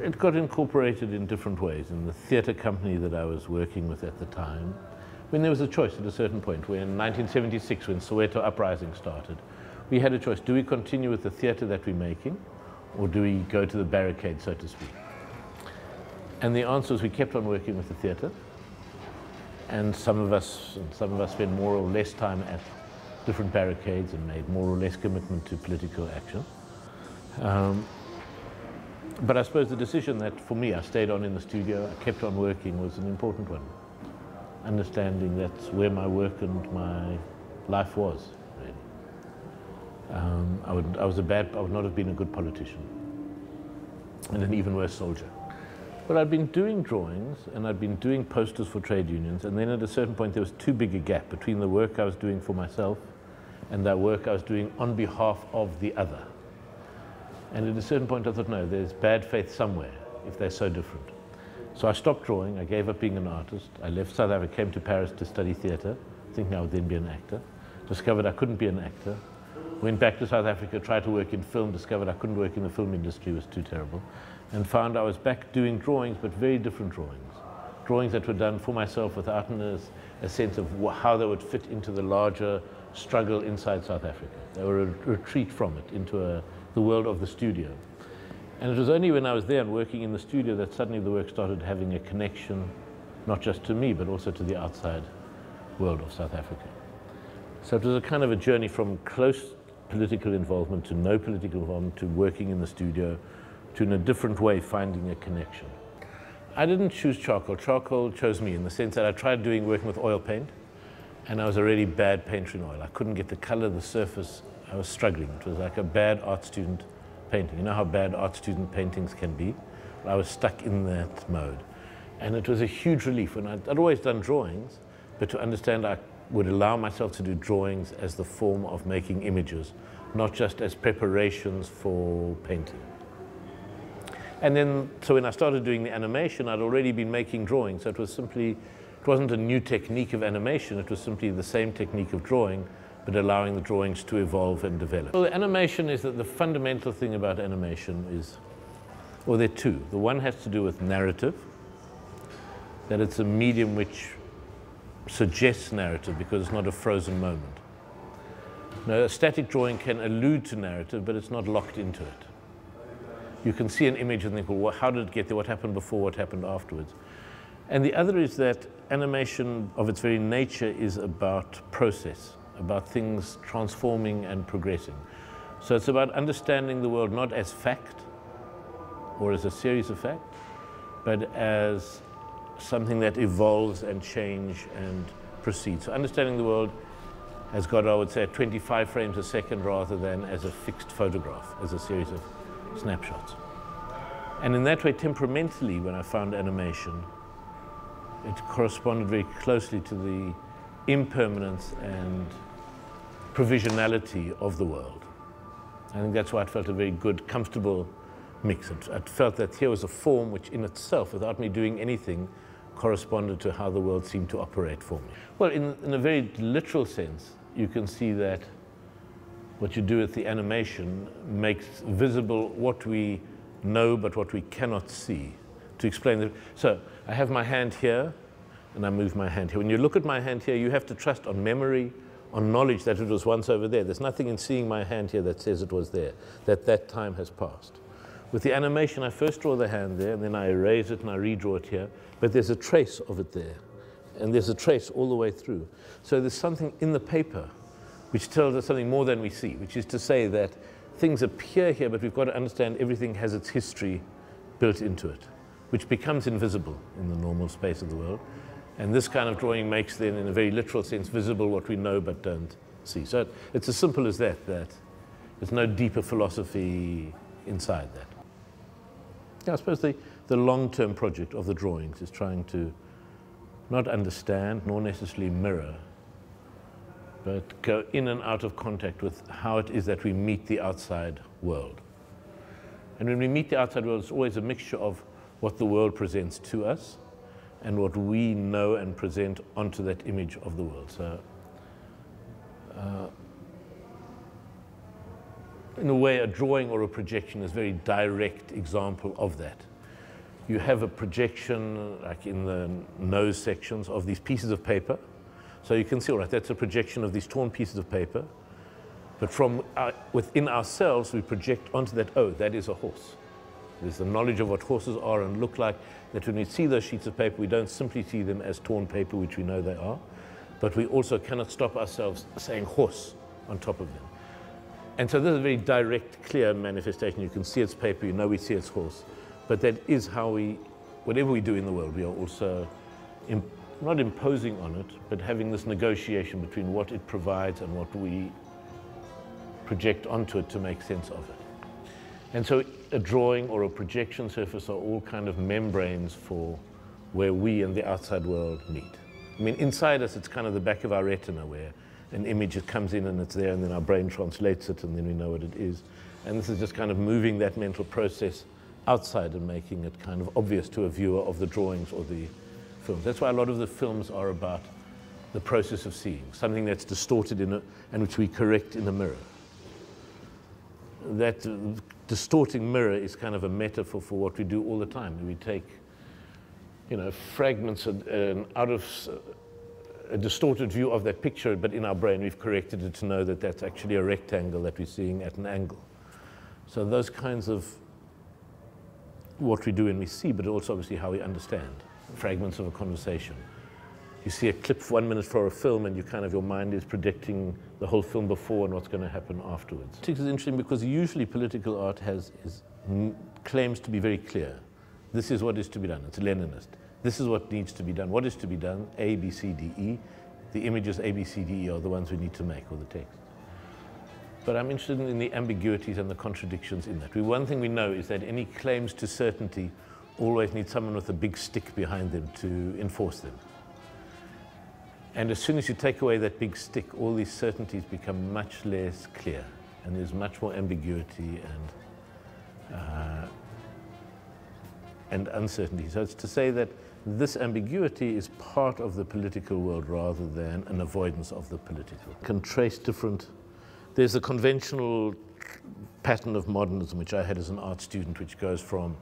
It got incorporated in different ways. In the theatre company that I was working with at the time, when there was a choice at a certain point, when in 1976, when Soweto uprising started, we had a choice. Do we continue with the theatre that we're making, or do we go to the barricade, so to speak? And the answer is we kept on working with the theatre, and some of us spent more or less time at different barricades and made more or less commitment to political action. But I suppose the decision that, for me, I stayed on in the studio, I kept on working, was an important one. Understanding that's where my work and my life was, really. I would not have been a good politician, and an even worse soldier. But I'd been doing drawings, and I'd been doing posters for trade unions, and then at a certain point there was too big a gap between the work I was doing for myself and that work I was doing on behalf of the other. And at a certain point I thought, no, there's bad faith somewhere if they're so different. So I stopped drawing, I gave up being an artist, I left South Africa, came to Paris to study theatre, thinking I would then be an actor, discovered I couldn't be an actor, went back to South Africa, tried to work in film, discovered I couldn't work in the film industry, it was too terrible, and found I was back doing drawings, but very different drawings. Drawings that were done for myself without a sense of how they would fit into the larger struggle inside South Africa. They were a retreat from it into the world of the studio. And it was only when I was there and working in the studio that suddenly the work started having a connection, not just to me, but also to the outside world of South Africa. So it was a kind of a journey from close political involvement to no political involvement to working in the studio to, in a different way, finding a connection. I didn't choose charcoal. Charcoal chose me in the sense that I tried working with oil paint, and I was a really bad painter in oil. I couldn't get the color, the surface. I was struggling. It was like a bad art student painting. You know how bad art student paintings can be? I was stuck in that mode. And it was a huge relief. And I'd always done drawings, but to understand I would allow myself to do drawings as the form of making images, not just as preparations for painting. And then, so when I started doing the animation, I'd already been making drawings. So it wasn't a new technique of animation, it was simply the same technique of drawing, but allowing the drawings to evolve and develop. Well, the animation is that the fundamental thing about animation is, well, there are two. The one has to do with narrative, that it's a medium which suggests narrative because it's not a frozen moment. Now, a static drawing can allude to narrative, but it's not locked into it. You can see an image and think, well, how did it get there? What happened before? What happened afterwards? And the other is that animation, of its very nature, is about process, about things transforming and progressing. So it's about understanding the world not as fact or as a series of facts, but as something that evolves and changes and proceeds. So understanding the world has got, I would say, 25 frames a second rather than as a fixed photograph, as a series of snapshots. And in that way, temperamentally, when I found animation, it corresponded very closely to the impermanence and provisionality of the world. I think that's why it felt a very good, comfortable mix. I felt that here was a form which in itself, without me doing anything, corresponded to how the world seemed to operate for me. Well, in a very literal sense, you can see that what you do with the animation makes visible what we know but what we cannot see. To explain that, so I have my hand here and I move my hand here. When you look at my hand here, you have to trust on memory, on knowledge that it was once over there. There's nothing in seeing my hand here that says it was there, that time has passed. With the animation, I first draw the hand there, and then I erase it and I redraw it here, but there's a trace of it there, and there's a trace all the way through. So there's something in the paper which tells us something more than we see, which is to say that things appear here, but we've got to understand everything has its history built into it, which becomes invisible in the normal space of the world. And this kind of drawing makes then, in a very literal sense, visible what we know but don't see. So it's as simple as that there's no deeper philosophy inside that. Yeah, I suppose the long-term project of the drawings is trying to not understand, nor necessarily mirror, but go in and out of contact with how it is that we meet the outside world. And when we meet the outside world, it's always a mixture of what the world presents to us and what we know and present onto that image of the world. So in a way, a drawing or a projection is a very direct example of that. You have a projection, like in the nose sections, of these pieces of paper. So you can see, all right, that's a projection of these torn pieces of paper. But from within ourselves, we project onto that, oh, that is a horse. There's the knowledge of what horses are and look like, that when we see those sheets of paper, we don't simply see them as torn paper, which we know they are, but we also cannot stop ourselves saying horse on top of them. And so this is a very direct, clear manifestation. You can see it's paper, you know we see it's horse. But that is how we, whatever we do in the world, we are also not imposing on it, but having this negotiation between what it provides and what we project onto it to make sense of it. And so a drawing or a projection surface are all kind of membranes for where we and the outside world meet. I mean, inside us, it's kind of the back of our retina where an image comes in and it's there, and then our brain translates it, and then we know what it is. And this is just kind of moving that mental process outside and making it kind of obvious to a viewer of the drawings or the films. That's why a lot of the films are about the process of seeing, something that's distorted and which we correct in a mirror. That distorting mirror is kind of a metaphor for what we do all the time. We take, you know, fragments out of a distorted view of that picture, but in our brain we've corrected it to know that that's actually a rectangle that we're seeing at an angle. So those kinds of what we do when we see, but also obviously how we understand fragments of a conversation. You see a clip for 1 minute for a film, and you kind of, your mind is predicting the whole film before and what's going to happen afterwards. Politics is interesting because usually political art claims to be very clear. This is what is to be done. It's Leninist. This is what needs to be done. What is to be done? A, B, C, D, E. The images A, B, C, D, E are the ones we need to make, or the text. But I'm interested in the ambiguities and the contradictions in that. One thing we know is that any claims to certainty always need someone with a big stick behind them to enforce them. And as soon as you take away that big stick, all these certainties become much less clear, and there's much more ambiguity and uncertainty. So it's to say that this ambiguity is part of the political world rather than an avoidance of the political. You can trace different. There's a conventional pattern of modernism, which I had as an art student, which goes from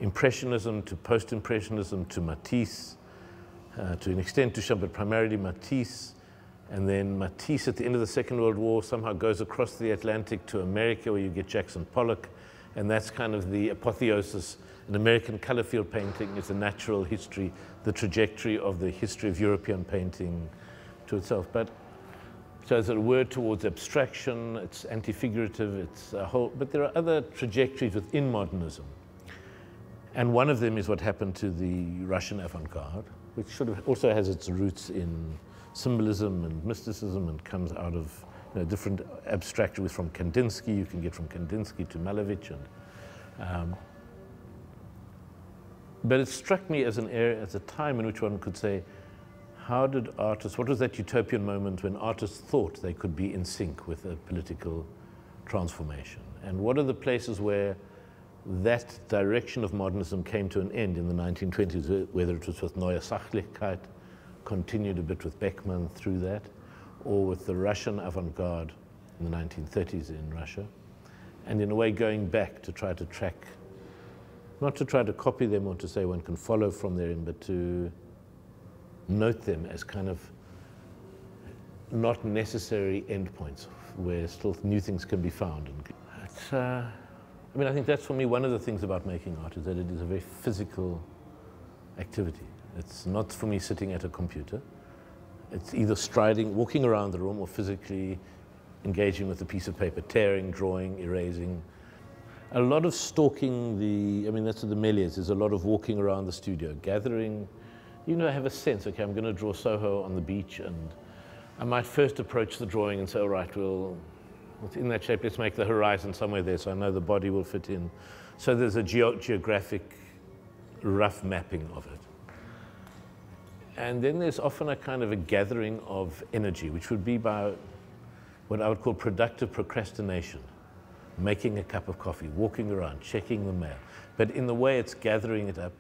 Impressionism to Post-Impressionism to Matisse, to an extent Duchamp, but primarily Matisse. And then Matisse at the end of the Second World War somehow goes across the Atlantic to America, where you get Jackson Pollock, and that's kind of the apotheosis. An American color field painting is a natural history, the trajectory of the history of European painting to itself. But so it's a word towards abstraction, it's anti-figurative, it's a whole, but there are other trajectories within modernism. And one of them is what happened to the Russian avant-garde, which sort of also has its roots in symbolism and mysticism and comes out of, you know, different abstractions from Kandinsky. You can get from Kandinsky to Malevich. But it struck me as an area, as a time in which one could say, how did artists, what was that utopian moment when artists thought they could be in sync with a political transformation? And what are the places where that direction of modernism came to an end in the 1920s, whether it was with Neue Sachlichkeit, continued a bit with Beckmann through that, or with the Russian avant-garde in the 1930s in Russia, and in a way going back to try to track, not to try to copy them or to say one can follow from therein, but to note them as kind of not necessary endpoints where still new things can be found. I mean, I think that's for me one of the things about making art, is that it is a very physical activity. It's not for me sitting at a computer. It's either striding, walking around the room, or physically engaging with a piece of paper, tearing, drawing, erasing. A lot of stalking I mean, that's what the Méliès is, a lot of walking around the studio, gathering, you know, I have a sense, okay, I'm going to draw Soho on the beach, and I might first approach the drawing and say, all right, well, it's in that shape, let's make the horizon somewhere there so I know the body will fit in. So there's a geographic rough mapping of it. And then there's often a kind of a gathering of energy, which would be by what I would call productive procrastination. Making a cup of coffee, walking around, checking the mail. But in the way it's gathering it up.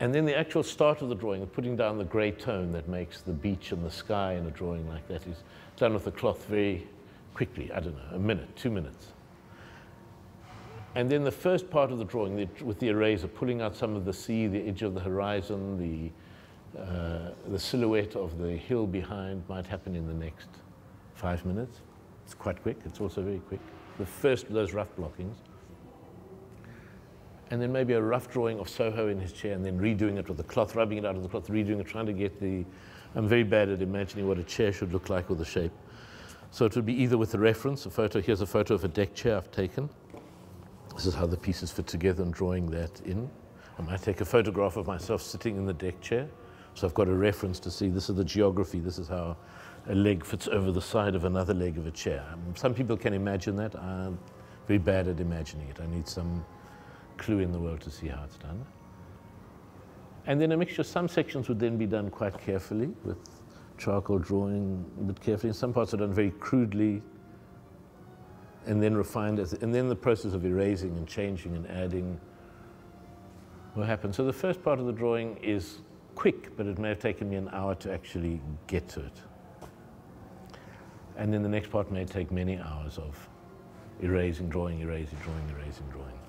And then the actual start of the drawing, putting down the grey tone that makes the beach and the sky in a drawing like that, is done with the cloth very quickly, I don't know, a minute, 2 minutes. And then the first part of the drawing, with the eraser, pulling out some of the sea, the edge of the horizon, the silhouette of the hill behind, might happen in the next 5 minutes. It's quite quick. It's also very quick. The first of those rough blockings. And then maybe a rough drawing of Soho in his chair, and then redoing it with the cloth, rubbing it out of the cloth, redoing it, trying to get the... I'm very bad at imagining what a chair should look like or the shape. So it would be either with a reference, a photo. Here's a photo of a deck chair I've taken. This is how the pieces fit together, and drawing that in. I might take a photograph of myself sitting in the deck chair. So I've got a reference to see this is the geography, this is how a leg fits over the side of another leg of a chair. Some people can imagine that. I'm very bad at imagining it. I need some clue in the world to see how it's done. And then a mixture, some sections would then be done quite carefully with charcoal drawing a bit carefully. And some parts are done very crudely and then refined, and then the process of erasing and changing and adding will happen. So the first part of the drawing is quick, but it may have taken me an hour to actually get to it. And then the next part may take many hours of erasing, drawing, erasing, drawing, erasing, drawing.